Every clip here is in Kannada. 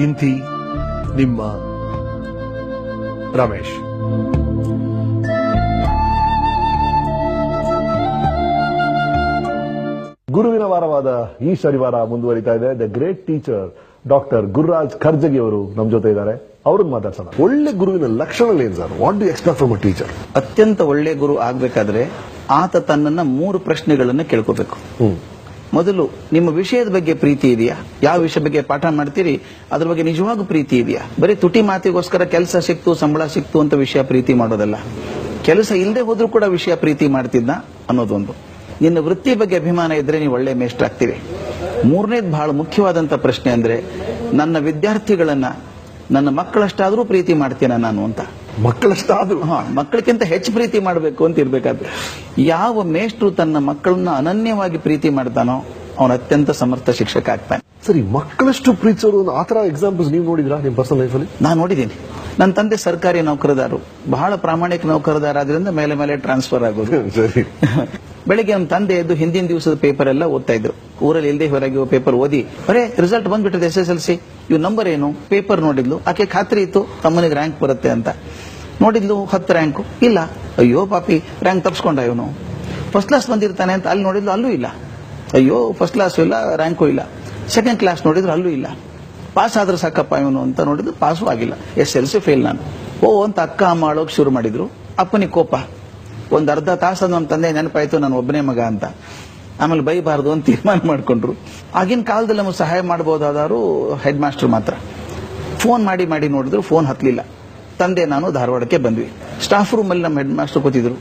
ಇಂತಿ ನಿಮ್ಮ ರಮೇಶ್. ಗುರುವಿನ ವಾರವಾದ ಈ ಶನಿವಾರ ಮುಂದುವರಿತಾ ಇದೆ. The great teacher doctor Gururaj Kharjagi ಅವರು ನಮ್ಮ ಜೊತೆ ಇದ್ದಾರೆ. ಅವ್ರನ್ನ ಮಾತಾಡ್ಸೋಣ. ಒಳ್ಳೆ ಗುರುವಿನ ಲಕ್ಷಣಗಳೇನು sir? What do expect from a teacher? ಅತ್ಯಂತ ಒಳ್ಳೆ ಗುರು ಆಗ್ಬೇಕಾದ್ರೆ ಆತ ತನ್ನನ್ನ 3 ಪ್ರಶ್ನೆಗಳನ್ನ ಕೇಳ್ಕೋಬೇಕು. ಮೊದಲು, ನಿಮ್ಮ ವಿಷಯದ ಬಗ್ಗೆ ಪ್ರೀತಿ ಇದೆಯಾ? ಯಾವ ವಿಷಯ ಬಗ್ಗೆ ಪಾಠ ಮಾಡ್ತೀರಿ ಅದ್ರ ಬಗ್ಗೆ ನಿಜವಾಗೂ ಪ್ರೀತಿ ಇದೆಯಾ? ಬರೀ ತುಟಿ ಮಾತಿಗೋಸ್ಕರ ಕೆಲಸ ಸಿಕ್ತು, ಸಂಬಳ ಸಿಕ್ತು ಅಂತ ವಿಷಯ ಪ್ರೀತಿ ಮಾಡೋದಲ್ಲ. ಕೆಲಸ ಇಲ್ಲದೆ ಹೋದ್ರೂ ಕೂಡ ವಿಷಯ ಪ್ರೀತಿ ಮಾಡ್ತಿದ್ದ ಅನ್ನೋದೊಂದು. ನಿನ್ನ ವೃತ್ತಿ ಬಗ್ಗೆ ಅಭಿಮಾನ ಇದ್ರೆ ನೀವು ಒಳ್ಳೆ ಮೇಷ್ಟ್ರ ಆಗ್ತೀರಿ. 3ನೇದು ಬಹಳ ಮುಖ್ಯವಾದಂತ ಪ್ರಶ್ನೆ ಅಂದ್ರೆ, ನನ್ನ ವಿದ್ಯಾರ್ಥಿಗಳನ್ನ ನನ್ನ ಮಕ್ಕಳಷ್ಟಾದ್ರೂ ಪ್ರೀತಿ ಮಾಡ್ತೀನ ನಾನು ಅಂತ. ಮಕ್ಕಳಷ್ಟಾದ್ರೂ? ಮಕ್ಕಳಿಗಿಂತ ಹೆಚ್ಚು ಪ್ರೀತಿ ಮಾಡಬೇಕು ಅಂತ ಇರ್ಬೇಕಾದ್ರೆ. ಯಾವ ಮೇಷ್ಟ್ರು ತನ್ನ ಮಕ್ಕಳನ್ನ ಅನನ್ಯವಾಗಿ ಪ್ರೀತಿ ಮಾಡ್ತಾನೋ ಅವನ ಅತ್ಯಂತ ಸಮರ್ಥ ಶಿಕ್ಷಕ ಆಗ್ತಾನೆ. ಸರಿ, ಮಕ್ಕಳಷ್ಟು ಪ್ರೀತಿಸೋದು ಆತರ ಎಕ್ಸಾಂಪಲ್ಸ್ ನೀವು ನೋಡಿದ್ರಾ ನಿಮ್ಮ ಪರ್ಸನಲ್ ಲೈಫಲ್ಲಿ? ನಾನು ನೋಡಿದ್ದೀನಿ. ನನ್ನ ತಂದೆ ಸರ್ಕಾರಿ ನೌಕರದಾರರು, ಬಹಳ ಪ್ರಾಮಾಣಿಕ ನೌಕರದಾರ ಆದ್ರಿಂದ ಮೇಲೆ ಮೇಲೆ ಟ್ರಾನ್ಸ್ಫರ್ ಆಗೋದು. ಸರಿ. ಬೆಳಿಗ್ಗೆ ನಮ್ಮ ತಂದೆ ಎದ್ದು ಹಿಂದಿನ ದಿವಸದ ಪೇಪರ್ ಎಲ್ಲ ಓದ್ತಾ ಇದ್ರು. ಊರಲ್ಲಿ ಇಲ್ಲದೆ ಹೊರಗೆ ಪೇಪರ್ ಓದಿ, ಬರೇ ರಿಸಲ್ಟ್ ಬಂದ್ಬಿಟ್ಟಿದೆ SSLC, ಇವ್ ನಂಬರ್ ಏನು? ಪೇಪರ್ ನೋಡಿದ್ಲು. ಆಕೆ ಖಾತ್ರಿ ಇತ್ತು ತಮ್ಮನಿಗೆ ರ್ಯಾಂಕ್ ಬರುತ್ತೆ ಅಂತ. ನೋಡಿದ್ಲು 10 ರ್ಯಾಂಕು ಇಲ್ಲ. ಅಯ್ಯೋ ಪಾಪಿ, ರ್ಯಾಂಕ್ ತಪ್ಪಿಸ್ಕೊಂಡ ಇವನು. ಫಸ್ಟ್ ಕ್ಲಾಸ್ ಬಂದಿರ್ತಾನೆ ಅಂತ ಅಲ್ಲಿ ನೋಡಿದ್ಲು, ಅಲ್ಲೂ ಇಲ್ಲ. ಅಯ್ಯೋ, ಫಸ್ಟ್ ಕ್ಲಾಸ್ ಇಲ್ಲ, ರ್ಯಾಂಕು ಇಲ್ಲ. ಸೆಕೆಂಡ್ ಕ್ಲಾಸ್ ನೋಡಿದ್ರು, ಅಲ್ಲೂ ಇಲ್ಲ. ಪಾಸ್ ಆದ್ರೆ ಸಾಕಪ್ಪ ಇವನು ಅಂತ ನೋಡಿದ್ರು, ಪಾಸು ಆಗಿಲ್ಲ. SSLC ಫೇಲ್ ನಾನು. ಅಂತ ಅಕ್ಕ ಅಮ್ಮ ಅಳೋಕ್ ಶುರು ಮಾಡಿದ್ರು. ಅಪ್ಪನಿಗೆ ಕೋಪ. ಒಂದ್ ಅರ್ಧ ತಾಸು ನಮ್ಮ ತಂದೆ ನೆನಪಾಯ್ತು ನಾನು ಒಬ್ಬನೇ ಮಗ ಅಂತ. ಆಮೇಲೆ ಬೈಬಾರ್ದು ಅಂತ ತೀರ್ಮಾನ ಮಾಡ್ಕೊಂಡ್ರು. ಆಗಿನ ಕಾಲದಲ್ಲಿ ನಮಗೆ ಸಹಾಯ ಮಾಡಬಹುದಾದ್ರು ಹೆಡ್ ಮಾಸ್ಟರ್ ಮಾತ್ರ. ಫೋನ್ ಮಾಡಿ ಮಾಡಿ ನೋಡಿದ್ರು, ಫೋನ್ ಹತ್ಲಿಲ್ಲ. ತಂದೆ ನಾನು ಧಾರವಾಡಕ್ಕೆ ಬಂದ್ವಿ. ಸ್ಟಾಫ್ ರೂಮ್ ಅಲ್ಲಿ ನಮ್ಮ ಹೆಡ್ ಮಾಸ್ಟರ್ ಕೂತಿದ್ರು,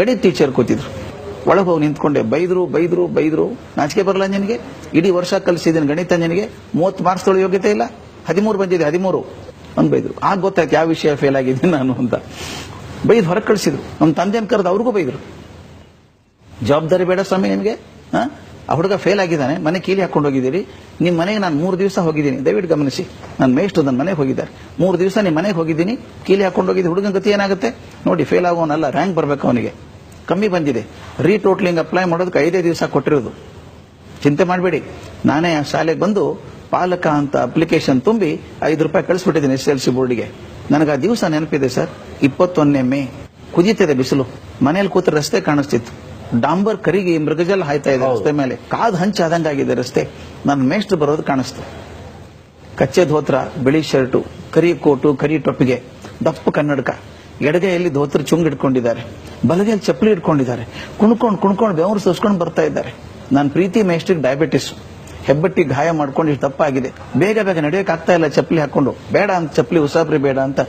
ಗಣಿತ ಟೀಚರ್ ಕೂತಿದ್ರು. ಒಳಗೆ ಹೋಗಿ ನಿಂತ್ಕೊಂಡೆ. ಬೈದ್ರು ಬೈದ್ರು ಬೈದ್ರು. ನಾಚಿಕೆ ಬರಲ್ಲ ನಿನಗೆ? ಇಡೀ ವರ್ಷ ಕಲಿಸಿದ್ದೀನಿ ಗಣಿತ, ನಿನಗೆ 30 ಮಾರ್ಕ್ಸ್ ತೊಳೆ ಯೋಗ್ಯತೆ ಇಲ್ಲ, 13 ಬಂದಿದೆ, 13 ಅಂತ ಬೈದ್ರು. ಆಗ ಗೊತ್ತಾಯ್ತು ಯಾವ ವಿಷಯ ಫೇಲ್ ಆಗಿದ್ದೀನಿ ನಾನು ಅಂತ. ಬೈದು ಹೊರಗೆ ಕಳಿಸಿದ್ರು. ನಮ್ಮ ತಂದೆಯನ್ನು ಕರೆದು ಅವ್ರಿಗೂ ಬೈದ್ರು. ಜವಾಬ್ದಾರಿ ಬೇಡ ಸ್ವಾಮಿ ನಿಮಗೆ? ಆ ಹುಡುಗ ಫೇಲ್ ಆಗಿದ್ದಾನೆ, ಮನೆ ಕೀಲಿ ಹಾಕೊಂಡು ಹೋಗಿದ್ದೀರಿ. ನಿಮ್ಮ ಮನೆಗೆ ನಾನು 3 ದಿವಸ ಹೋಗಿದ್ದೀನಿ, ದಯವಿಟ್ಟು ಗಮನಿಸಿ. ನನ್ನ ಮೇಷ್ಟ್ರು ನನ್ನ ಮನೆಗೆ ಹೋಗಿದ್ದಾರೆ. 3 ದಿವಸ ನಿಮ್ಮ ಮನೆಗೆ ಹೋಗಿದ್ದೀನಿ, ಕೀಲಿ ಹಾಕೊಂಡು ಹೋಗಿದ್ದೀನಿ. ಹುಡುಗನ ಗತಿ ಏನಾಗುತ್ತೆ ನೋಡಿ? ಫೇಲ್ ಆಗೋನಲ್ಲ, ರ್ಯಾಂಕ್ ಬರಬೇಕು ಅವನಿಗೆ. ಕಮ್ಮಿ ಬಂದಿದೆ. ರೀಟೋಟ್ಲಿಂಗ್ ಅಪ್ಲೈ ಮಾಡೋದಕ್ಕೆ 5 ದಿವಸ ಕೊಟ್ಟಿರೋದು. ಚಿಂತೆ ಮಾಡಬೇಡಿ, ನಾನೇ ಆ ಶಾಲೆಗೆ ಬಂದು ಪಾಲಕ ಅಂತ ಅಪ್ಲಿಕೇಶನ್ ತುಂಬಿ ₹5 ಕಳಿಸ್ಬಿಟ್ಟಿದ್ದೀನಿ SSLC ಬೋರ್ಡಿಗೆ. ನನಗೆ ಆ ದಿವಸ ನೆನಪಿದೆ ಸರ್. 21ನೇ ಮೇ, ಕುದಿತಿದೆ ಬಿಸಿಲು. ಮನೇಲಿ ಕೂತ ರಸ್ತೆ ಕಾಣಿಸ್ತಿತ್ತು. ಡಾಂಬರ್ ಕರಿಗೆ ಮೃಗಜಲ ಹಾಯ್ತಾ ಇದೆ ರಸ್ತೆ ಮೇಲೆ. ಕಾದ್ ಹಂಚಾದಂಗಾಗಿದೆ ರಸ್ತೆ. ನನ್ನ ಮೇಷ್ಟ್ರು ಬರೋದು ಕಾಣಿಸ್ತು. ಕಚ್ಚೆ ಧೋತ್ರ, ಬಿಳಿ ಶರ್ಟು, ಕರಿ ಕೋಟು, ಕರಿ ಟೊಪ್ಪಿಗೆ, ದಪ್ಪ ಕನ್ನಡಕ, ಎಡಗೈಯಲ್ಲಿ ಧೋತ್ರ ಚುಂಗ್ ಇಟ್ಕೊಂಡಿದ್ದಾರೆ, ಬಲಗೈಯಲ್ಲಿ ಚಪ್ಪಲಿ ಇಟ್ಕೊಂಡಿದ್ದಾರೆ. ಕುಣ್ಕೊಂಡು ಬೆವರು ಸುಸ್ಕೊಂಡು ಬರ್ತಾ ಇದ್ದಾರೆ. ನನ್ನ ಪ್ರೀತಿ ಮೇಷ್ಟ್ರಿಗೆ ಡಯಾಬಿಟಿಸ್, ಹೆಬ್ಬಟ್ಟಿ ಗಾಯ ಮಾಡ್ಕೊಂಡು ಇಷ್ಟು ದಪ್ಪ ಆಗಿದೆ. ಬೇಗ ಬೇಗ ನಡೆಯೋಕೆ ಆಗ್ತಾ ಇಲ್ಲ ಚಪ್ಪಲಿ ಹಾಕೊಂಡು. ಬೇಡ ಅಂತ ಚಪ್ಪಲಿ, ಉಸಾಬ್ರಿ ಬೇಡ ಅಂತ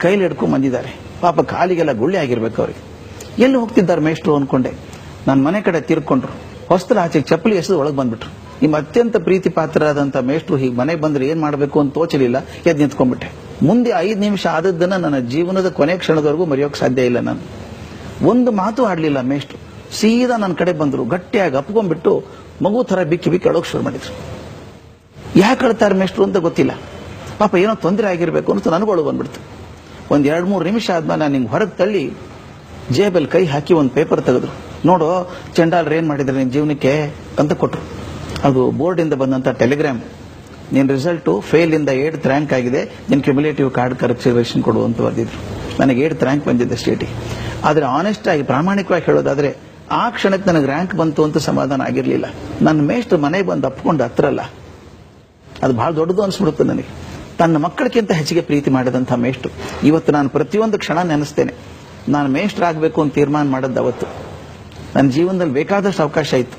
ಕೈಲಿ ಹಿಡ್ಕೊಂಡ್ ಬಂದಿದ್ದಾರೆ. ಪಾಪ ಕಾಲಿಗೆಲ್ಲ ಗುಳ್ಳೆ ಆಗಿರ್ಬೇಕು ಅವ್ರಿಗೆ. ಎಲ್ಲಿ ಹೋಗ್ತಿದ್ದಾರೆ ಮೇಷ್ಟ್ರು ಅನ್ಕೊಂಡೆ. ನನ್ನ ಮನೆ ಕಡೆ ತಿರ್ಕೊಂಡ್ರು. ಹೊಸ್ತಲ ಆಚೆಗೆ ಚಪ್ಪಲಿ ಎಸೆದು ಒಳಗೆ ಬಂದ್ಬಿಟ್ರು. ನಿಮ್ಮ ಅತ್ಯಂತ ಪ್ರೀತಿ ಪಾತ್ರರಾದಂತ ಮೇಷ್ಟ್ರು ಹೀಗೆ ಮನೆಗೆ ಬಂದ್ರೆ ಏನ್ ಮಾಡಬೇಕು ಅಂತ ತೋಚಲಿಲ್ಲ. ಎದ್ದು ನಿಂತ್ಕೊಂಡ್ಬಿಟ್ಟೆ. ಮುಂದೆ 5 ನಿಮಿಷ ಆದದ್ದನ್ನ ನನ್ನ ಜೀವನದ ಕೊನೆ ಕ್ಷಣದವರೆಗೂ ಮರೆಯೋಕೆ ಸಾಧ್ಯ ಇಲ್ಲ. ನಾನು ಒಂದು ಮಾತು ಆಡ್ಲಿಲ್ಲ. ಮೇಷ್ಟ್ರು ಸೀದಾ ನನ್ನ ಕಡೆ ಬಂದ್ರು. ಗಟ್ಟಿಯಾಗಿ ಅಪ್ಕೊಂಡ್ಬಿಟ್ಟು ಮಗು ತರ ಬಿಕ್ಕಿ ಬಿಕ್ಕಿ ಅಳೋಕ್ ಶುರು ಮಾಡಿದ್ರು. ಯಾಕೆ ಅಳ್ತಾರೆ ಮೇಷ್ಟ್ರು ಅಂತ ಗೊತ್ತಿಲ್ಲ. ಪಾಪ ಏನೋ ತೊಂದರೆ ಆಗಿರ್ಬೇಕು ಅಂತ ನನಗೊಳು ಬಂದ್ಬಿಡ್ತು. ಒಂದ್ 2-3 ನಿಮಿಷ ಆದ್ಮೇಲೆ ನಾನು ಹಿಂಗೆ ಹೊರಗೆ ತಳ್ಳಿ ಜೇಬಲ್ ಕೈ ಹಾಕಿ ಒಂದು ಪೇಪರ್ ತೆಗೆದ್ರು. ನೋಡು, ಚಂಡಾಲ್ರು ಏನ್ ಮಾಡಿದ್ರೆ ನಿನ್ ಜೀವನಕ್ಕೆ ಅಂತ ಕೊಟ್ರು. ಅದು ಬೋರ್ಡ್ ಇಂದ ಬಂದಂತ ಟೆಲಿಗ್ರಾಮ್. ನಿನ್ ರಿಸಲ್ಟ್ ಫೇಲ್ ಇಂದ 8th ರ್ಯಾಂಕ್ ಆಗಿದೆ, ನಿನ್ ಕ್ಯುಮುಲೇಟಿವ್ ಕಾರ್ಡ್ ಕರೆಕ್ಷನ್ ಕೊಡು ಅಂತ ಬರ್ದಿದ್ರು. ನನಗೆ 8th ರ್ಯಾಂಕ್ ಬಂದಿದ್ದೆ ಸ್ಟೇಟಿಗೆ. ಆದ್ರೆ ಆನೆಸ್ಟ್ ಆಗಿ ಪ್ರಾಮಾಣಿಕವಾಗಿ ಹೇಳೋದಾದ್ರೆ ಆ ಕ್ಷಣಕ್ಕೆ ನನಗೆ ರ್ಯಾಂಕ್ ಬಂತು ಅಂತ ಸಮಾಧಾನ ಆಗಿರ್ಲಿಲ್ಲ. ನನ್ನ ಮೇಷ್ಟ್ರು ಮನೆಗೆ ಬಂದು ಅಪ್ಕೊಂಡು ಹತ್ರಲ್ಲ, ಅದು ಬಹಳ ದೊಡ್ಡದು ಅನ್ಸ್ಬಿಡುತ್ತೆ ನನಗೆ. ತನ್ನ ಮಕ್ಕಳಿಗಿಂತ ಹೆಚ್ಚಿಗೆ ಪ್ರೀತಿ ಮಾಡಿದಂಥ ಮೇಷ್ಟ್ರು. ಇವತ್ತು ನಾನು ಪ್ರತಿಯೊಂದು ಕ್ಷಣ ನೆನೆಸ್ತೇನೆ. ನಾನು ಮೇಷ್ಟ್ರ ಆಗಬೇಕು ಅಂತ ತೀರ್ಮಾನ ಮಾಡಿದ್ದು ಅವತ್ತು. ನನ್ನ ಜೀವನದಲ್ಲಿ ಬೇಕಾದಷ್ಟು ಅವಕಾಶ ಇತ್ತು.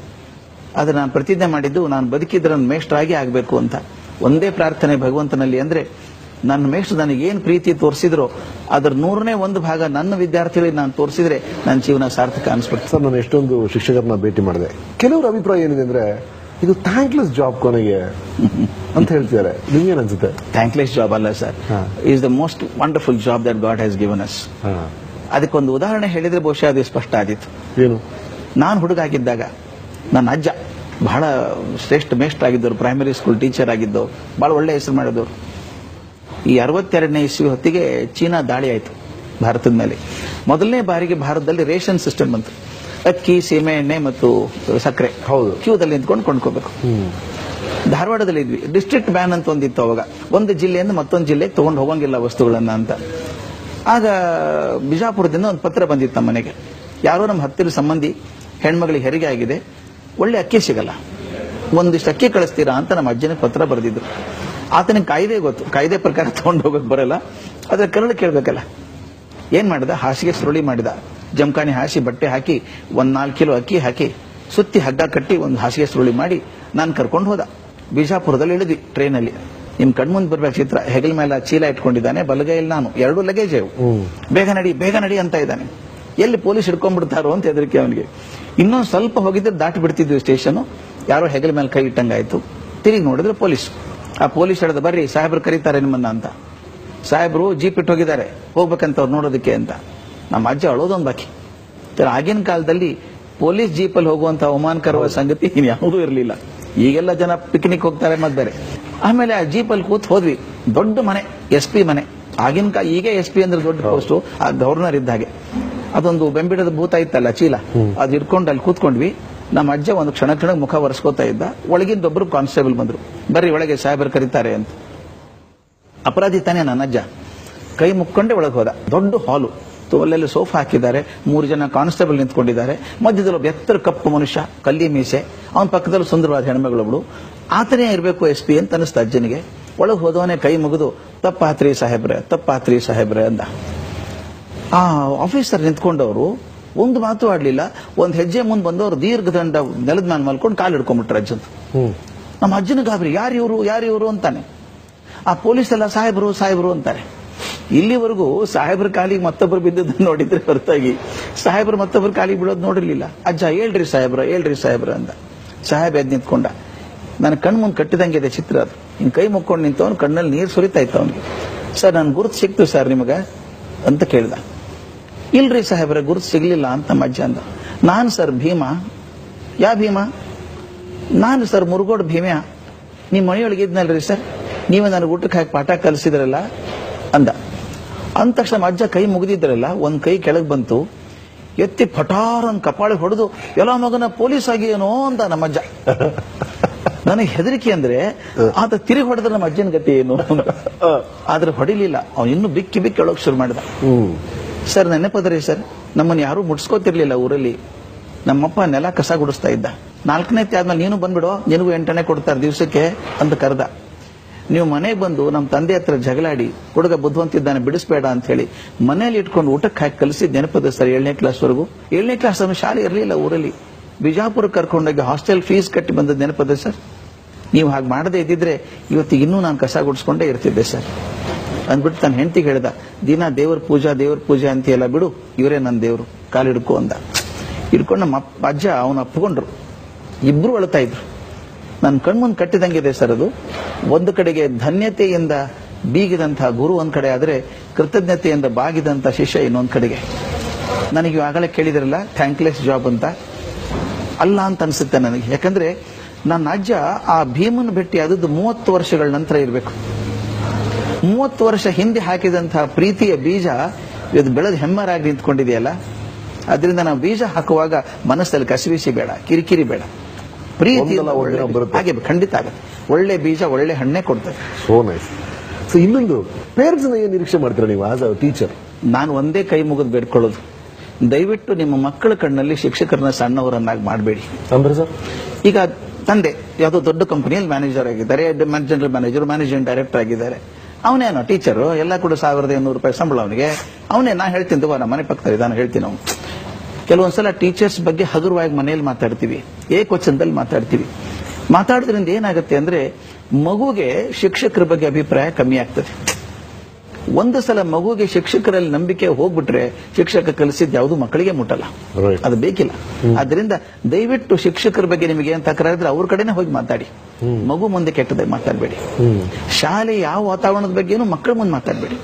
ಆದ್ರೆ ನಾನು ಪ್ರತಿಜ್ಞೆ ಮಾಡಿದ್ದು, ನಾನು ಬದುಕಿದ್ರೆ ನನ್ನ ಮೇಷ್ಟ್ರಾಗಿ ಆಗಬೇಕು ಅಂತ. ಒಂದೇ ಪ್ರಾರ್ಥನೆ ಭಗವಂತನಲ್ಲಿ, ಅಂದ್ರೆ ನನ್ನ ಮೇಷ್ಟ್ರು ನನಗೇನು ಪ್ರೀತಿ ತೋರಿಸಿದ್ರು ಅದ್ರ 100ನೇ 1 ಭಾಗ ನನ್ನ ವಿದ್ಯಾರ್ಥಿಗಳಿಗೆ ನಾನು ತೋರಿಸಿದ್ರೆ ನನ್ನ ಜೀವನ ಸಾರ್ಥಕ ಅನ್ಸ್ಬಿಡ್ತು. ಸರ್, ನಾನು ಎಷ್ಟೊಂದು ಶಿಕ್ಷಕರನ್ನ ಭೇಟಿ ಮಾಡಿದೆ. ಕೆಲವರು ಅಭಿಪ್ರಾಯ ಏನಿದೆ ಅಂದ್ರೆ ಇದು ಥ್ಯಾಂಕ್ಲೆಸ್ ಜಾಬ್ ಕೊನೆಗೆ ಅಂತ ಹೇಳ್ತಿದ್ದಾರೆ. ನಿಮ್ಗೇನ್ ಅನ್ಸುತ್ತೆ? ಥ್ಯಾಂಕ್ಲೆಸ್ ಜಾಬ್ ಅಲ್ಲ sir, is the most wonderful job that god has given us. ಅದಕ್ಕೊಂದು ಉದಾಹರಣೆ ಹೇಳಿದ್ರೆ ಬಹುಶಃ ಅದು ಸ್ಪಷ್ಟ ಆದಿತ್ತು. ಏನು? ನಾನು ಹುಡುಗಾಗಿದ್ದಾಗ ನನ್ನ ಅಜ್ಜ ಬಹಳ ಶ್ರೇಷ್ಠ ಮೇಷ್ಟ್ರ ಆಗಿದ್ದವರು, ಪ್ರೈಮರಿ ಸ್ಕೂಲ್ ಟೀಚರ್ ಆಗಿದ್ದವರು, ಬಹಳ ಒಳ್ಳೆ ಹೆಸರು ಮಾಡಿದವರು. ಈ 62ನೇ ಇಸ್ವಿ ಹೊತ್ತಿಗೆ ಚೀನಾ ದಾಳಿ ಆಯಿತು ಭಾರತದ ಮೇಲೆ. ಮೊದಲನೇ ಬಾರಿಗೆ ಭಾರತದಲ್ಲಿ ರೇಷನ್ ಸಿಸ್ಟಮ್ ಬಂತು. ಅಕ್ಕಿ, ಸೀಮೆ ಎಣ್ಣೆ ಮತ್ತು ಸಕ್ಕರೆ ಹೌದು ಕ್ಯೂದಲ್ಲಿ ನಿಂತ್ಕೊಂಡು ಕೊಂಡ್ಕೋಬೇಕು. ಧಾರವಾಡದಲ್ಲಿ ಇದ್ವಿ. ಡಿಸ್ಟ್ರಿಕ್ಟ್ ಬ್ಯಾನ್ ಅಂತ ಒಂದಿತ್ತು ಅವಾಗ, ಒಂದು ಜಿಲ್ಲೆಯಿಂದ ಮತ್ತೊಂದು ಜಿಲ್ಲೆಗೆ ತಗೊಂಡು ಹೋಗಂಗಿಲ್ಲ ವಸ್ತುಗಳನ್ನ ಅಂತ. ಆಗ ಬಿಜಾಪುರದಿಂದ ಒಂದು ಪತ್ರ ಬಂದಿತ್ತು ನಮ್ಮ ಮನೆಗೆ. ಯಾರೋ ನಮ್ಮ ಹತ್ತಿರ ಸಂಬಂಧಿ ಹೆಣ್ಮಗಳಿಗೆ ಹೆರಿಗೆ ಆಗಿದೆ, ಒಳ್ಳೆ ಅಕ್ಕಿ ಸಿಗಲ್ಲ, ಒಂದಿಷ್ಟು ಅಕ್ಕಿ ಕಳಿಸ್ತೀರಾ ಅಂತ ನಮ್ಮ ಅಜ್ಜನಿಗೆ ಪತ್ರ ಬರೆದಿದ್ರು. ಆತನಿಗೆ ಕಾಯ್ದೆ ಗೊತ್ತು, ಕಾಯ್ದೆ ಪ್ರಕಾರ ತಗೊಂಡು ಹೋಗಕ್ ಬರಲ್ಲ, ಅದ್ರ ಕರಳು ಕೇಳ್ಬೇಕಲ್ಲ. ಏನ್ ಮಾಡಿದ, ಹಾಸಿಗೆ ಸುರುಳಿ ಮಾಡಿದ, ಜಮಖಾನಿ ಹಾಸಿ ಬಟ್ಟೆ ಹಾಕಿ 4 ಕಿಲೋ ಅಕ್ಕಿ ಹಾಕಿ ಸುತ್ತಿ ಹಗ್ಗ ಕಟ್ಟಿ ಒಂದು ಹಾಸಿಗೆ ಸುರುಳಿ ಮಾಡಿ ನಾನು ಕರ್ಕೊಂಡು ಹೋದ. ಬಿಜಾಪುರದಲ್ಲಿ ಇಳಿದ್ವಿ ಟ್ರೈನಲ್ಲಿ. ನಿಮ್ ಕಣ್ಮುಂದ್ ಬರ್ಬೇಕು ಚಿತ್ರ. ಹೆಗಲ ಮೇಲೆ ಚೀಲ ಇಟ್ಕೊಂಡಿದ್ದಾನೆ, ಬಲಗೈಯಲ್ಲಿ ನಾನು, 2 ಲಗೇಜ್. ಬೇಗ ನಡಿ ಬೇಗ ನಡಿ ಅಂತ ಇದ್ದಾನೆ. ಎಲ್ಲಿ ಪೊಲೀಸ್ ಹಿಡ್ಕೊಂಡ್ಬಿಡ್ತಾರೋ ಅಂತ ಹೆದರಿಕೆ ಅವನಿಗೆ. ಇನ್ನೊಂದು ಸ್ವಲ್ಪ ಹೋಗಿದ್ರೆ ದಾಟಿ ಬಿಡ್ತಿದ್ವಿ ಸ್ಟೇಷನ್. ಯಾರೋ ಹೆಗಲ ಮೇಲೆ ಕೈ ಇಟ್ಟಂಗಾಯ್ತು. ತಿರುಗಿ ನೋಡಿದ್ರೆ ಪೊಲೀಸ್. ಆ ಪೊಲೀಸ್ ಹೇಳಿದ, ಬರ್ರಿ ಸಾಹೇಬ್ರು ಕರೀತಾರೆ ನಿಮ್ಮನ್ನ ಅಂತ. ಸಾಹೇಬ್ರು ಜೀಪ್ ಇಟ್ಟು ಹೋಗಿದ್ದಾರೆ, ಹೋಗ್ಬೇಕಂತ ಅವ್ರು ನೋಡೋದಕ್ಕೆ ಅಂತ. ನಮ್ಮ ಅಜ್ಜ ಅಳೋದೊಂದು ಬಾಕಿ. ಆಗಿನ ಕಾಲದಲ್ಲಿ ಪೊಲೀಸ್ ಜೀಪಲ್ಲಿ ಹೋಗುವಂತ ಅವಮಾನಕರವಾದ ಸಂಗತಿ ಯಾವುದೂ ಇರಲಿಲ್ಲ. ಈಗೆಲ್ಲ ಜನ ಪಿಕ್ನಿಕ್ ಹೋಗ್ತಾರೆ ಮತ್ತೆ ಬೇರೆ. ಆಮೇಲೆ ಆ ಜೀಪಲ್ಲಿ ಕೂತ್ ಹೋದ್ವಿ. ದೊಡ್ಡ ಮನೆ, SP ಮನೆ. ಆಗಿನ ಕಾಲ, ಈಗ SP ಅಂದ್ರೆ ದೊಡ್ಡ ಪೋಸ್ಟು, ಆ ಗವರ್ನರ್ ಇದ್ದ ಹಾಗೆ. ಅದೊಂದು ಬೆಂಬಿಡದ ಭೂತ ಇತ್ತಲ್ಲ ಚೀಲ, ಅದು ಇಟ್ಕೊಂಡು ಅಲ್ಲಿ ಕೂತ್ಕೊಂಡ್ವಿ. ನಮ್ಮ ಅಜ್ಜ ಒಂದು ಕ್ಷಣ ಮುಖ ಒರೆಸ್ಕೋತಾ ಇದ್ದ. ಒಳಗಿಂದೊಬ್ರು ಕಾನ್ಸ್ಟೇಬಲ್ ಬಂದ್ರು, ಬರ್ರಿ ಒಳಗೆ ಸಾಹೇಬರು ಕರೀತಾರೆ ಅಂತ. ಅಪರಾಧಿ ತಾನೇ ನನ್ನ ಅಜ್ಜ. ಕೈ ಮುಕ್ಕೊಂಡೆ ಒಳಗೆ ಹೋದ. ದೊಡ್ಡ ಹಾಲು, ಅಲ್ಲೆಲ್ಲ ಸೋಫಾ ಹಾಕಿದ್ದಾರೆ, 3 ಜನ ಕಾನ್ಸ್ಟೇಬಲ್ ನಿಂತ್ಕೊಂಡಿದ್ದಾರೆ. ಮಧ್ಯದಲ್ಲಿ ಒಬ್ಬ ಎತ್ತರ ಕಪ್ಪು ಮನುಷ್ಯ, ಕಲ್ಲಿ ಮೀಸೆ, ಅವನ ಪಕ್ಕದಲ್ಲಿ ಸುಂದರವಾದ ಹೆಣ್ಮಗಳೊಬ್ಳು. ಆತನೇ ಇರಬೇಕು SP ಅಂತ ಅನಿಸ್ತ ಅಜ್ಜನಿಗೆ. ಒಳಗೆ ಹೋದವನೇ ಕೈ ಮುಗಿದು, ತಪ್ಪಾತ್ರಿ ಸಾಹೇಬ್ರೆ, ತಪ್ಪಾತ್ರಿ ಸಾಹೇಬ್ರೆ ಅಂದ. ಆ ಆಫೀಸರ್ ನಿಂತ್ಕೊಂಡವರು ಒಂದು ಮಾತು ಆಡ್ಲಿಲ್ಲ. ಒಂದು ಹೆಜ್ಜೆ ಮುಂದೆ ಬಂದವರು ದೀರ್ಘದಂಡ ನೆಲದ ಮೇಲೆ ಮಲ್ಕೊಂಡು ಕಾಲು ಹಿಡ್ಕೊಂಡ್ಬಿಟ್ರು ಅಜ್ಜಂತ. ನಮ್ಮ ಅಜ್ಜನ ಗಾಬರಿ, ಯಾರಿವರು ಅಂತಾನೆ. ಆ ಪೊಲೀಸ್ ಎಲ್ಲ ಸಾಹೇಬರು ಸಾಹೇಬರು ಅಂತಾರೆ. ಇಲ್ಲಿವರೆಗೂ ಸಾಹೇಬ್ರ ಕಾಲಿಗೆ ಮತ್ತೊಬ್ಬರು ಬಿದ್ದದನ್ನು ನೋಡಿದ್ರೆ ಹೊರತಾಗಿ ಸಾಹೇಬ್ರು ಮತ್ತೊಬ್ಬರು ಕಾಲಿಗೆ ಬಿಡೋದು ನೋಡಿರ್ಲಿಲ್ಲ. ಅಜ್ಜ ಹೇಳ್ರಿ ಸಾಹೇಬ್ರ ಅಂದ. ಸಾಹೇಬ್ ಎದ್ದು ನಿಂತ್ಕೊಂಡ. ನನ್ನ ಕಣ್ ಮುಂದೆ ಕಟ್ಟಿದಂಗೆ ಇದೆ ಚಿತ್ರ ಅದು. ಹಿಂಗೆ ಕೈ ಮುಕ್ಕೊಂಡು ನಿಂತವನು, ಕಣ್ಣಲ್ಲಿ ನೀರು ಸುರಿತಾ ಇತ್ತು ಅವನಿಗೆ. ಸರ್ ನನ್ ಗುರುತು ಸಿಕ್ತು ಸರ್ ನಿಮಗ ಅಂತ ಕೇಳ್ದ. ಇಲ್ರಿ ಸಾಹೇಬ್ರ ಗುರುತು ಸಿಗ್ಲಿಲ್ಲ ಅಂತ ನಮ್ಮ ಅಜ್ಜ ಅಂದ. ನಾನು ಸರ್ ಭೀಮಾ. ಯಾ ಭೀಮಾ? ನಾನು ಸರ್ ಮುರುಗೋಡ್ ಭೀಮ್ಯಾ. ನಿಮ್ಮ ಮನೆಯೊಳಗೆ ಇದ್ನಲ್ರಿ ಸರ್, ನೀವೇ ನನಗೆ ಊಟಕ್ಕೆ ಹಾಕಿ ಪಾಠ ಕಲಿಸಿದ್ರಲ್ಲ ಅಂದ. ಅಂದ ತಕ್ಷಣ ನಮ್ಮ ಅಜ್ಜ ಕೈ ಮುಗಿದಿದ್ರಲ್ಲ, ಒಂದ್ ಕೈ ಕೆಳಗೆ ಬಂತು. ಎತ್ತಿ ಪಟಾರ್ ಅಂತ ಕಪಾಳಿ ಹೊಡೆದು, ಎಲ್ಲ ಮಗನ ಪೊಲೀಸ್ ಆಗಿಯೇನೋ ಅಂತ ನಮ್ಮ ಅಜ್ಜ. ನನಗೆ ಹೆದರಿಕೆ ಅಂದ್ರೆ ಆತ ತಿರುಗಿ ಹೊಡೆದ್ರೆ ನಮ್ಮ ಅಜ್ಜನ ಗತಿ ಏನು. ಆದ್ರೆ ಹೊಡಿಲಿಲ್ಲ, ಅವನು ಇನ್ನೂ ಬಿಕ್ಕಿ ಒಳಗ್ ಶುರು ಮಾಡಿದ. ಸರ್ ನೆನಪದ್ರಿ ಸರ್, ನಮ್ಮನ್ನು ಯಾರು ಮುಡ್ಸ್ಕೋತಿರ್ಲಿಲ್ಲ ಊರಲ್ಲಿ. ನಮ್ಮಪ್ಪ ನೆಲ ಕಸ ಗುಡಿಸ್ತಾ ಇದ್ದ. 4ನೇ ಆದ್ಮೇಲೆ ನೀನು ಬಂದ್ಬಿಡೋ, ನಿನಗೂ 8 ಕೊಡ್ತಾರೆ ದಿವಸಕ್ಕೆ ಅಂತ ಕರೆದ. ನೀವು ಮನೆಗೆ ಬಂದು ನಮ್ಮ ತಂದೆ ಹತ್ರ ಜಗಳಾಡಿ, ಹುಡುಗ ಬುದ್ಧಿವಂತಿದ್ದಾನೆ ಬಿಡಿಸ್ಬೇಡ ಅಂತ ಹೇಳಿ ಮನೇಲಿ ಇಟ್ಕೊಂಡು ಊಟಕ್ಕೆ ಹಾಕಿ ಕಲಿಸಿದ್ ನೆನಪದ ಸರ್. 7ನೇ ಕ್ಲಾಸ್ವರೆಗೂ. 7ನೇ ಕ್ಲಾಸ್ ಅವನು ಶಾಲೆ ಇರಲಿಲ್ಲ ಊರಲ್ಲಿ. ಬಿಜಾಪುರ ಕರ್ಕೊಂಡೋಗಿ ಹಾಸ್ಟೆಲ್ ಫೀಸ್ ಕಟ್ಟಿ ಬಂದದ್ದು ನೆನಪದ ಸರ್. ನೀವು ಹಾಗೆ ಮಾಡದೇ ಇದ್ದಿದ್ರೆ ಇವತ್ತಿಗೆ ಇನ್ನೂ ನಾನು ಕಸ ಗುಡಿಸ್ಕೊಂಡೇ ಇರ್ತಿದ್ದೆ ಸರ್ ಅಂದ್ಬಿಟ್ಟು ತನ್ನ ಹೆಂಡತಿಗೆ ಹೇಳ್ದ, ದಿನ ದೇವ್ರ ಪೂಜೆ ಅಂತೆಲ್ಲ ಬಿಡು, ಇವರೇ ನನ್ನ ದೇವ್ರು, ಕಾಲು ಹಿಡ್ಕೊ ಅಂದ. ಹಿಡ್ಕೊಂಡು ನಮ್ಮ ಅಜ್ಜ ಅವನು ಅಪ್ಪಿಕೊಂಡ್ರು. ಇಬ್ರು ಅಳ್ತಾ ಇದ್ರು. ನನ್ನ ಕಣ್ಮುಂದ್ ಕಟ್ಟಿದಂಗಿದೆ ಸರ್ ಅದು. ಒಂದು ಕಡೆಗೆ ಧನ್ಯತೆಯಿಂದ ಬೀಗಿದಂತಹ ಗುರು ಒಂದ್ ಕಡೆ ಆದ್ರೆ, ಕೃತಜ್ಞತೆಯಿಂದ ಬಾಗಿದಂತ ಶಿಷ್ಯ ಇನ್ನೊಂದ್ ಕಡೆಗೆ. ನನಗೆ ಆಗಲೇ ಕೇಳಿದ್ರಲ್ಲ ಥ್ಯಾಂಕ್ಲೆಸ್ ಜಾಬ್ ಅಂತ, ಅಲ್ಲ ಅಂತ ಅನ್ಸುತ್ತೆ ನನಗೆ. ಯಾಕಂದ್ರೆ ನನ್ನ ಅಜ್ಜ ಆ ಭೀಮನ ಭೇಟಿ ಆದದ್ದು 30 ವರ್ಷಗಳ ನಂತರ ಇರಬೇಕು. 30 ವರ್ಷ ಹಿಂದೆ ಹಾಕಿದಂತಹ ಪ್ರೀತಿಯ ಬೀಜ ಇವತ್ತು ಬೆಳೆದು ಹೆಮ್ಮರಾಗಿ ನಿಂತ್ಕೊಂಡಿದೆಯಲ್ಲ. ಅದರಿಂದ ನಾವು ಬೀಜ ಹಾಕುವಾಗ ಮನಸ್ಸಲ್ಲಿ ಕಸಿವಿಸಿ ಬೇಡ, ಕಿರಿಕಿರಿ ಬೇಡ, ಪ್ರೀತಿ ಹಾಗೆ ಖಂಡಿತ ಆಗುತ್ತೆ. ಒಳ್ಳೆ ಬೀಜ ಒಳ್ಳೆ ಹಣ್ಣೆ ಕೊಡ್ತದೆ. So nice. ಸೊ ಇನ್ನೊಂದು, ಪೇರೆಂಟ್ಸ್ ಏನ್ ನಿರೀಕ್ಷೆ ಮಾಡ್ತೀರಾ ನೀವು ಆಸ್ ಅ ಟೀಚರ್? ನಾನು ಒಂದೇ ಕೈ ಮುಗಿದು ಬೇಡ್ಕೊಳ್ಳೋದು, ದಯವಿಟ್ಟು ನಿಮ್ಮ ಮಕ್ಕಳ ಕಣ್ಣಲ್ಲಿ ಶಿಕ್ಷಕರನ್ನ ಸಣ್ಣವರನ್ನಾಗಿ ಮಾಡಬೇಡಿ. ಅಂದ್ರೆ ಸರ್, ಈಗ ತಂದೆ ಯಾವುದೋ ದೊಡ್ಡ ಕಂಪನಿಯಲ್ಲಿ ಮ್ಯಾನೇಜರ್ ಆಗಿದ್ದಾರೆ, ಜನರಲ್ ಮ್ಯಾನೇಜರ್, ಮ್ಯಾನೇಜಿಂಗ್ ಡೈರೆಕ್ಟರ್ ಆಗಿದ್ದಾರೆ. ಅವನೇನೋ ಟೀಚರು, ಎಲ್ಲ ಕೂಡ 1,800 ರೂಪಾಯಿ ಸಂಬಳ ಅವನಿಗೆ. ಅವನೇ ನಾ ಹೇಳ್ತೀನಿ, ನಮ್ಮ ಮನೆ ಪಕ್ಕದಲ್ಲಿ ನಾನು ಹೇಳ್ತೀನಿ. ಅವನು ಕೆಲವೊಂದ್ಸಲ ಟೀಚರ್ಸ್ ಬಗ್ಗೆ ಹಗುರವಾಗಿ ಮನೆಯಲ್ಲಿ ಮಾತಾಡ್ತೀವಿ, ಏಕವಚನದಲ್ಲಿ ಮಾತಾಡ್ತೀವಿ. ಮಾತಾಡೋದ್ರಿಂದ ಏನಾಗುತ್ತೆ ಅಂದ್ರೆ ಮಗುಗೆ ಶಿಕ್ಷಕರ ಬಗ್ಗೆ ಅಭಿಪ್ರಾಯ ಕಮ್ಮಿ ಆಗ್ತದೆ. ಒಂದು ಸಲ ಮಗುಗೆ ಶಿಕ್ಷಕರಲ್ಲಿ ನಂಬಿಕೆ ಹೋಗ್ಬಿಟ್ರೆ ಶಿಕ್ಷಕ ಕಲಿಸಿದ್ ಯಾವುದು ಮಕ್ಕಳಿಗೆ ಮುಟ್ಟಲ್ಲ, ಅದು ಬೇಕಿಲ್ಲ. ಆದ್ರಿಂದ ದಯವಿಟ್ಟು ಶಿಕ್ಷಕರ ಬಗ್ಗೆ ನಿಮಗೆ ಏನ್ ತಕರಾರಿದ್ರೆ ಅವ್ರ ಕಡೆನೆ ಹೋಗಿ ಮಾತಾಡಿ. ಮಗು ಮುಂದೆ ಕೆಟ್ಟದಾಗ ಮಾತಾಡಬೇಡಿ. ಶಾಲೆ ಯಾವ ವಾತಾವರಣದ ಬಗ್ಗೆನೂ ಮಕ್ಕಳ ಮುಂದೆ ಮಾತಾಡಬೇಡಿ.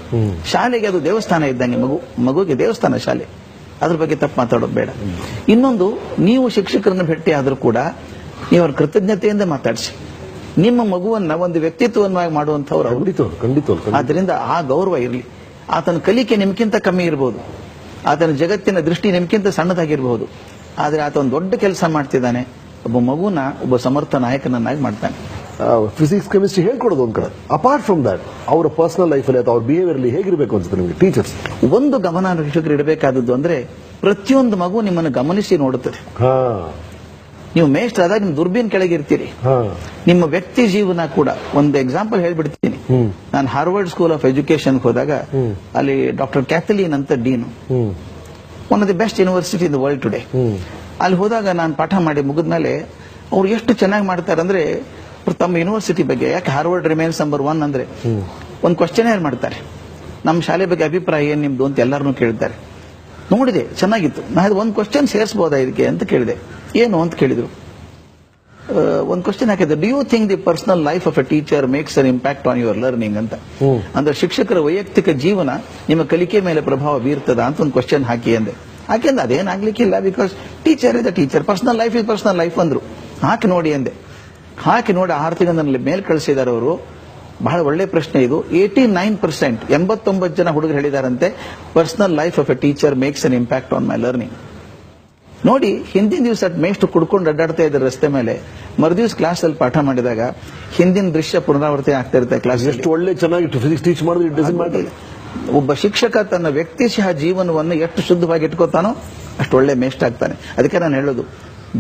ಶಾಲೆಗೆ ಅದು ದೇವಸ್ಥಾನ ಇದ್ದಂಗೆ, ಮಗುಗೆ ದೇವಸ್ಥಾನ ಶಾಲೆ, ಅದ್ರ ಬಗ್ಗೆ ತಪ್ಪು ಮಾತಾಡೋದು ಬೇಡ. ಇನ್ನೊಂದು, ನೀವು ಶಿಕ್ಷಕರನ್ನ ಭೇಟಿ ಆದ್ರೂ ಕೂಡ ನೀವು ಅವ್ರ ಕೃತಜ್ಞತೆಯಿಂದ ಮಾತಾಡಿಸಿ. ನಿಮ್ಮ ಮಗುವನ್ನ ಒಂದು ವ್ಯಕ್ತಿತ್ವವನ್ನಾಗಿ ಮಾಡುವಂತವ್ರು ಖಂಡಿತ. ಆದ್ರಿಂದ ಆ ಗೌರವ ಇರಲಿ. ಆತನ ಕಲಿಕೆ ನಿಮ್ಗಿಂತ ಕಮ್ಮಿ ಇರಬಹುದು, ಆತನ ಜಗತ್ತಿನ ದೃಷ್ಟಿ ನಿಮ್ಗಿಂತ ಸಣ್ಣದಾಗಿರ್ಬಹುದು, ಆದ್ರೆ ಆತ ಒಂದು ದೊಡ್ಡ ಕೆಲಸ ಮಾಡ್ತಿದ್ದಾನೆ. ಒಬ್ಬ ಮಗುನ ಒಬ್ಬ ಸಮರ್ಥ ನಾಯಕನನ್ನಾಗಿ ಮಾಡ್ತಾನೆ. ಫಿಸಿಕ್ಸ್ ಕೆಮಿಸ್ಟ್ರಿ ಹೇಳ್ಕೊಡೋದು ಒಂದ್ ಕಡೆ. ಅಪಾರ್ಟ್ ಫ್ರಮ್ ದಟ್ ಅವರ ಪರ್ಸನಲ್ ಲೈಫಲ್ಲಿ ಅಥವಾ ಅವ್ರ ಬಿಹೇವಿಯರ್ ಅಲ್ಲಿ ಹೇಗಿರ್ಬೇಕು ಅನ್ಸುತ್ತೆ ನಿಮಗೆ ಟೀಚರ್ಸ್? ಒಂದು ಗಮನ ಶಿಕ್ಷಕರು ಇಡಬೇಕಾದದ್ದು ಅಂದ್ರೆ ಪ್ರತಿಯೊಂದು ಮಗು ನಿಮ್ಮನ್ನು ಗಮನಿಸಿ ನೋಡುತ್ತದೆ. ನೀವು ಮೇಷ್ಟ್ರ ಆದಾಗ ನಿಮ್ ದುರ್ಬೀನ್ ಕೆಳಗೆ ಇರ್ತೀರಿ. ನಿಮ್ಮ ವ್ಯಕ್ತಿ ಜೀವನ ಕೂಡ ಒಂದು ಎಕ್ಸಾಂಪಲ್ ಹೇಳ್ಬಿಡ್ತೀನಿ. ನಾನು ಹಾರ್ವರ್ಡ್ ಸ್ಕೂಲ್ ಆಫ್ ಎಜುಕೇಶನ್ ಹೋದಾಗ ಅಲ್ಲಿ ಡಾಕ್ಟರ್ ಕ್ಯಾಥಲೀನ್ ಅಂತ dean, one of the best university in the world today. ಅಲ್ಲಿ ಹೋದಾಗ ನಾನು ಪಾಠ ಮಾಡಿ ಮುಗಿದ್ಮೇಲೆ ಅವ್ರು ಎಷ್ಟು ಚೆನ್ನಾಗಿ ಮಾಡ್ತಾರೆ ಅಂದ್ರೆ ತಮ್ಮ ಯೂನಿವರ್ಸಿಟಿ ಬಗ್ಗೆ, ಯಾಕೆ ಹಾರ್ವರ್ಡ್ ರಿಮೇನ್ಸ್ ನಂಬರ್ 1 ಅಂದ್ರೆ ಒಂದು ಕ್ವಶನ್ ಮಾಡ್ತಾರೆ, ನಮ್ಮ ಶಾಲೆ ಬಗ್ಗೆ ಅಭಿಪ್ರಾಯ ಏನ್ ನಿಮ್ದು ಅಂತ ಎಲ್ಲರನ್ನೂ ಕೇಳ್ತಾರೆ. ನೋಡಿದೆ, ಚೆನ್ನಾಗಿತ್ತು. ನಾನು ಒಂದು ಕ್ವಶನ್ ಸೇರಿಸಬಹುದಾ ಇದಕ್ಕೆ ಅಂತ ಕೇಳಿದೆ. ಏನು ಅಂತ ಕೇಳಿದ್ರು. ಒಂದು ಕ್ವಶನ್ ಹಾಕಿದೆ, do you think the personal life of a teacher makes an impact on your learning ಅಂತ. ಅಂದ್ರೆ ಶಿಕ್ಷಕರ ವೈಯಕ್ತಿಕ ಜೀವನ ನಿಮ್ಮ ಕಲಿಕೆ ಮೇಲೆ ಪ್ರಭಾವ ಬೀರ್ತದ ಅಂತ ಒಂದು ಕ್ವಶನ್ ಹಾಕಿ ಅಂದೆ. ಯಾಕೆಂದ್ರೆ ಅದೇನಾಗ್ಲಿಕ್ಕಿಲ್ಲ, because teacher is a teacher, personal life is personal life ಅಂದ್ರು. ಹಾಕಿ ನೋಡಿ ಅಂದೆ. ಹಾಕಿ ನೋಡಿ 6 ತಿಂಗಳಲ್ಲಿ ಮೇಲ್ ಕಳಿಸಿದ್ದಾರೆ ಅವರು. ಬಹಳ ಒಳ್ಳೆ ಪ್ರಶ್ನೆ ಇದು. 89% 89 ಜನ ಹುಡುಗರು ಹೇಳಿದಾರಂತೆ, personal life of a teacher makes an impact on my learning. ನೋಡಿ, ಹಿಂದಿನ ದಿವಸ ಮೇಷ್ಟು ಕುಡ್ಕೊಂಡು ಅಡ್ಡಾಡ್ತಾ ಇದ್ದಾರೆ ರಸ್ತೆ ಮೇಲೆ, ಮರುದಿವ್ಸ ಕ್ಲಾಸ್ ಅಲ್ಲಿ ಪಾಠ ಮಾಡಿದಾಗ ಹಿಂದಿನ ದೃಶ್ಯ ಪುನರಾವರ್ತಿ ಆಗ್ತಾ ಇರುತ್ತೆ ಕ್ಲಾಸ್. ಎಷ್ಟು ಒಳ್ಳೆ ಚೆನ್ನಾಗಿತ್ತು ಫಿಸಿಕ್ಸ್ ಟೀಚ್ ಮಾಡಿದ್ರೆ. ಒಬ್ಬ ಶಿಕ್ಷಕ ತನ್ನ ವ್ಯಕ್ತಿಶಃ ಜೀವನವನ್ನು ಎಷ್ಟು ಶುದ್ಧವಾಗಿ ಇಟ್ಕೋತಾನೋ ಅಷ್ಟು ಒಳ್ಳೆ ಮೇಸ್ಟ್ ಆಗ್ತಾನೆ. ಅದಕ್ಕೆ ನಾನು ಹೇಳೋದು,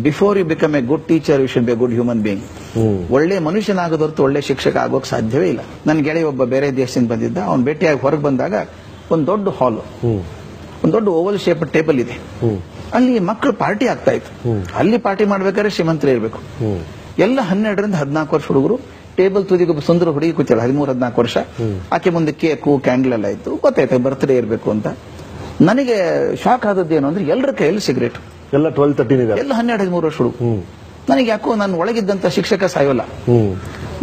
before you become a good teacher you should be a good human being. ಒಳ್ಳೆ ಮನುಷ್ಯನಾಗೋದೊರ್ತು ಒಳ್ಳೆ ಶಿಕ್ಷಕ ಆಗೋಕ್ ಸಾಧ್ಯವೇ ಇಲ್ಲ. ನನ್ನ ಗೆಳೆಯ ಒಬ್ಬ ಬೇರೆ ದೇಶದಿಂದ ಬಂದಿದ್ದ. ಅವ್ನು ಭೇಟಿಯಾಗಿ ಹೊರಗೆ ಬಂದಾಗ ಒಂದು ದೊಡ್ಡ ಹಾಲ್, ಒಂದು ದೊಡ್ಡ ಓವಲ್ ಶೇಪ್ ಟೇಬಲ್ ಇದೆ. ಅಲ್ಲಿ ಮಕ್ಕಳು ಪಾರ್ಟಿ ಆಗ್ತಾ ಇತ್ತು. ಅಲ್ಲಿ ಪಾರ್ಟಿ ಮಾಡ್ಬೇಕಾದ್ರೆ ಶ್ರೀಮಂತರೇ ಇರಬೇಕು. ಎಲ್ಲ 12ರಿಂದ 14 ವರ್ಷ ಹುಡುಗರು. ಟೇಬಲ್ ತುದಿಗೆ ಒಬ್ಬ ಸುಂದರ ಹುಡುಗಿ ಕೂತಿಲ್ಲ, 13-14 ವರ್ಷ. ಆಕೆ ಮುಂದೆ ಕೇಕು ಕ್ಯಾಂಡಲ್ ಎಲ್ಲ ಇತ್ತು. ಗೊತ್ತಾಯ್ತು ಬರ್ತ್ಡೇ ಇರಬೇಕು ಅಂತ. ನನಗೆ ಶಾಕ್ ಆದದ್ದೇನು ಅಂದ್ರೆ ಎಲ್ಲರ ಕೈಯಲ್ಲಿ ಸಿಗರೇಟ್, ಎಲ್ಲ 12-13 ಎಲ್ಲ 12-13 ವರ್ಷ ಹುಡುಗ. ನನಗೆ ಯಾಕೋ ನಾನು ಒಳಗಿದ್ದಂತ ಶಿಕ್ಷಕ ಸಾಯೋಲ್ಲ.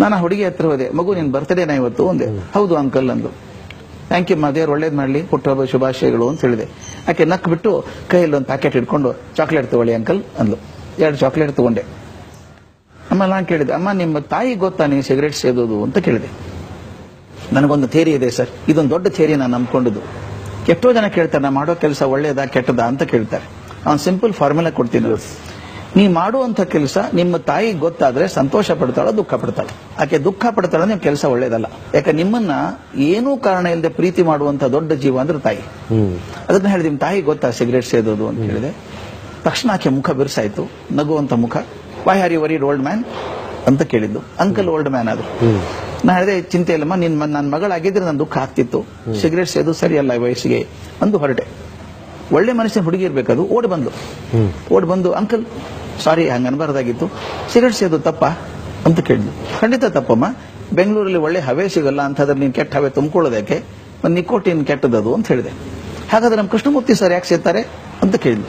ನಾನು ಆ ಹುಡುಗಿ ಹತ್ರ ಹೋದೆ, ಮಗು ನಿನ್ ಬರ್ತ್ಡೇನ ಇವತ್ತು ಅಂದೆ. ಹೌದು ಅಂಕಲ್ ಅಂದು. ಥ್ಯಾಂಕ್ ಯು ದೇವ್ರು ಒಳ್ಳೇದ್ ಮಾಡ್ಲಿ, ಹುಟ್ಟುಹಬ್ಬ ಶುಭಾಶಯಗಳು ಅಂತ ಹೇಳಿದೆ. ಆಕೆ ನಕ್ ಬಿಟ್ಟು ಕೈಯಲ್ಲಿ ಒಂದು ಪ್ಯಾಕೆಟ್ ಇಟ್ಕೊಂಡು, ಚಾಕ್ಲೇಟ್ ತಗೊಳ್ಳಿ ಅಂಕಲ್ ಅಂದ್ಲು. 2 ಚಾಕ್ಲೇಟ್ ತಗೊಂಡೆ. ಆಮೇಲೆ ನಾನು ಕೇಳಿದೆ, ಅಮ್ಮ ನಿಮ್ಮ ತಾಯಿ ಗೊತ್ತಾ ನೀವು ಸಿಗರೇಟ್ ಸೇದೋದು ಅಂತ ಕೇಳಿದೆ. ನನಗೊಂದು ಥಿಯರಿ ಇದೆ ಸರ್, ಇದೊಂದು ದೊಡ್ಡ ಥಿಯರಿ ನಾನು ನಂಬ್ಕೊಂಡಿದ್ದು. ಎಷ್ಟೋ ಜನ ಕೇಳ್ತಾರೆ, ನಾ ಮಾಡೋ ಕೆಲಸ ಒಳ್ಳೇದಾ ಕೆಟ್ಟದಾ ಅಂತ ಕೇಳ್ತಾರೆ. ನಾನು ಸಿಂಪಲ್ ಫಾರ್ಮುಲಾ ಕೊಡ್ತೀನಿ. ನೀ ಮಾಡುವಂತ ಕೆಲಸ ನಿಮ್ಮ ತಾಯಿ ಗೊತ್ತಾದ್ರೆ ಸಂತೋಷ ಪಡ್ತಾಳ, ದುಃಖ ಪಡ್ತಾಳ. ಆಕೆ ದುಃಖ ಪಡ್ತಾಳ, ನಿಮ್ ಕೆಲಸ ಒಳ್ಳೇದಲ್ಲ. ಯಾಕೆ ನಿಮ್ಮನ್ನ ಏನೂ ಕಾರಣ ಇಲ್ಲದೆ ಪ್ರೀತಿ ಮಾಡುವಂತ ದೊಡ್ಡ ಜೀವ ಅಂದ್ರೆ ತಾಯಿ. ಅದನ್ನ ಹೇಳಿದ್, ನಿಮ್ ತಾಯಿ ಗೊತ್ತಾ ಸಿಗರೇಟ್ ಸೇದೋದು ಅಂತ ಹೇಳಿದೆ. ತಕ್ಷಣ ಆಕೆ ಮುಖ ಬಿರ್ಸಾಯ್ತು, ನಗುವಂತ ಮುಖ. Why are you worried old man ಅಂತ ಕೇಳಿದ್ದು. ಅಂಕಲ್ ಓಲ್ಡ್ ಮ್ಯಾನ್ ಆದ್ರು. ನಾ ಹೇಳಿದೆ, ಚಿಂತೆ ಇಲ್ಲಮ್ಮ, ನನ್ನ ಮಗಳಾಗಿದ್ರೆ ನನ್ನ ದುಃಖ ಆಗ್ತಿತ್ತು. ಸಿಗರೇಟ್ ಸೇದು ಸರಿಯಲ್ಲ ವಯಸ್ಸಿಗೆ ಅಂದು ಹೊರಟೆ. ಒಳ್ಳೆ ಮನುಷ್ಯನ ಹುಡುಗಿ ಇರ್ಬೇಕದು. ಓಡ್ ಬಂದು ಅಂಕಲ್ ಸಾರಿ, ಹಂಗ ಅನ್ಬಾರ್ದಾಗಿತ್ತು, ಸಿಗರೇಟ್ ಸೇದು ತಪ್ಪ ಅಂತ ಕೇಳಿದ್ಲು. ಖಂಡಿತ ತಪ್ಪಮ್ಮ, ಬೆಂಗಳೂರಲ್ಲಿ ಒಳ್ಳೆ ಹವೆ ಸಿಗಲ್ಲ ಅಂತಂದ್ರೆ ನೀನ್ ಕೆಟ್ಟ ಹವೆ ತುಂಬಿಕೊಳ್ಳೋದಕ್ಕೆ, ಒಂದು ನಿಕೋಟಿನ್ ಕೆಟ್ಟದದು ಅಂತ ಹೇಳಿದೆ. ಹಾಗಾದ್ರೆ ನಮ್ಮ ಕೃಷ್ಣಮೂರ್ತಿ ಸರ್ ಯಾಕೆ ಸೇರ್ತಾರೆ ಅಂತ ಕೇಳಿದ್ಲು.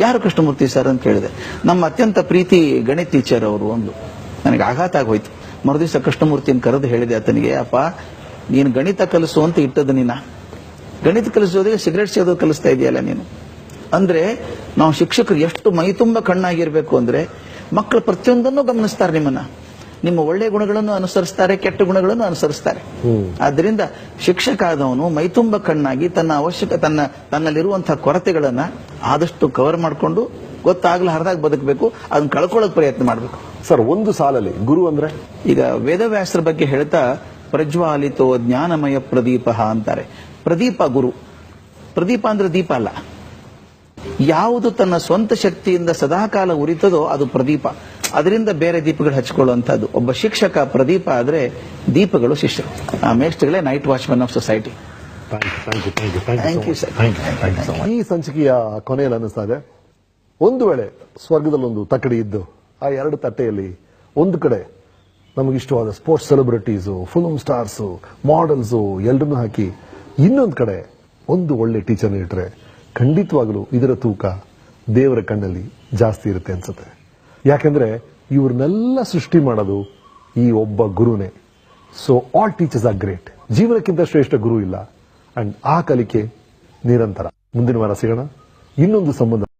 ಯಾರು ಕೃಷ್ಣಮೂರ್ತಿ ಸರ್ ಅಂತ ಕೇಳಿದೆ. ನಮ್ಮ ಅತ್ಯಂತ ಪ್ರೀತಿ ಗಣಿತ ಟೀಚರ್ ಅವರು ಅಂದ್ಲು. ನನಗೆ ಆಘಾತ ಆಗೋಯ್ತು. ಮರುದಿವಸ ಕೃಷ್ಣಮೂರ್ತಿನ ಕರೆದು ಹೇಳಿದೆ ಆತನಿಗೆ, ಅಪ್ಪ ನೀನು ಗಣಿತ ಕಲಿಸು ಅಂತ ಇಟ್ಟದ್ದು ನೀನ, ಗಣಿತ ಕಲಿಸೋದಿಗೆ ಸಿಗರೇಟ್ ಸೇದೋದು ಕಲಿಸ್ತಾ ಇದೆಯಲ್ಲ ನೀನು. ಅಂದ್ರೆ ನಾವು ಶಿಕ್ಷಕರು ಎಷ್ಟು ಮೈ ತುಂಬ ಕಣ್ಣಾಗಿರ್ಬೇಕು ಅಂದ್ರೆ, ಮಕ್ಕಳು ಪ್ರತಿಯೊಂದನ್ನು ಗಮನಿಸ್ತಾರೆ ನಿಮ್ಮನ್ನ. ನಿಮ್ಮ ಒಳ್ಳೆ ಗುಣಗಳನ್ನು ಅನುಸರಿಸ್ತಾರೆ, ಕೆಟ್ಟ ಗುಣಗಳನ್ನು ಅನುಸರಿಸ್ತಾರೆ. ಆದ್ರಿಂದ ಶಿಕ್ಷಕ ಆದವನು ಮೈತುಂಬ ಕಣ್ಣಾಗಿ ತನ್ನಲ್ಲಿರುವಂತಹ ಕೊರತೆಗಳನ್ನ ಆದಷ್ಟು ಕವರ್ ಮಾಡಿಕೊಂಡು ಗೊತ್ತಾಗ್ಲಾರ್ದಾಗ ಬದುಕಬೇಕು, ಅದನ್ನ ಕಳ್ಕೊಳ್ಳೋಕೆ ಪ್ರಯತ್ನ ಮಾಡಬೇಕು. ಸರ್, ಒಂದು ಸಾಲಲ್ಲಿ ಗುರು ಅಂದ್ರೆ, ಈಗ ವೇದವ್ಯಾಸರ ಬಗ್ಗೆ ಹೇಳ್ತಾ ಪ್ರಜ್ವಾಲಿತೋ ಜ್ಞಾನಮಯ ಪ್ರದೀಪ ಅಂತಾರೆ. ಪ್ರದೀಪ ಗುರು. ಪ್ರದೀಪ ಅಂದ್ರೆ ದೀಪ ಅಲ್ಲ. ಯಾವುದು ತನ್ನ ಸ್ವಂತ ಶಕ್ತಿಯಿಂದ ಸದಾಕಾಲ ಉರಿತದೋ ಅದು ಪ್ರದೀಪ. ಅದರಿಂದ ಬೇರೆ ದೀಪಗಳು ಹಚ್ಕೊಳ್ಳುವಂತದ್ದು. ಒಬ್ಬ ಶಿಕ್ಷಕ ಪ್ರದೀಪ ಆದ್ರೆ ದೀಪಗಳು ಶಿಷ್ಯರು. ಆ ಮೇಷ್ಟ್ರುಗಳೇ night watchman of society. Thank you sir. ಈ ಸಂಚಿಕೆಯ ಕೊನೆಯಲ್ಲಿ ಅನ್ನಿಸ್ತಾ ಇದೆ, ಒಂದು ವೇಳೆ ಸ್ವರ್ಗದಲ್ಲೊಂದು ತಕ್ಕಡಿ ಇದ್ದು ಆ 2 ತಟ್ಟೆಯಲ್ಲಿ ಒಂದು ಕಡೆ ನಮಗಿಷ್ಟವಾದ sports celebrities, film stars, models ಎಲ್ಲರನ್ನೂ ಹಾಕಿ, ಇನ್ನೊಂದು ಕಡೆ ಒಂದು ಒಳ್ಳೆ ಟೀಚರ್ನ ಇಟ್ರೆ ಖಂಡಿತವಾಗಲೂ ಇದರ ತೂಕ ದೇವರ ಕಣ್ಣಲ್ಲಿ ಜಾಸ್ತಿ ಇರುತ್ತೆ ಅನ್ಸುತ್ತೆ. ಯಾಕೆಂದ್ರೆ ಇವ್ರನ್ನೆಲ್ಲ ಸೃಷ್ಟಿ ಮಾಡೋದು ಈ ಒಬ್ಬ ಗುರುನೇ. So all teachers are great. ಜೀವನಕ್ಕಿಂತ ಶ್ರೇಷ್ಠ ಗುರು ಇಲ್ಲ. ಅಂಡ್ ಆ ಕಲಿಕೆ ನಿರಂತರ. ಮುಂದಿನ ವಾರ ಸಿಗೋಣ ಇನ್ನೊಂದು ಸಂಬಂಧ.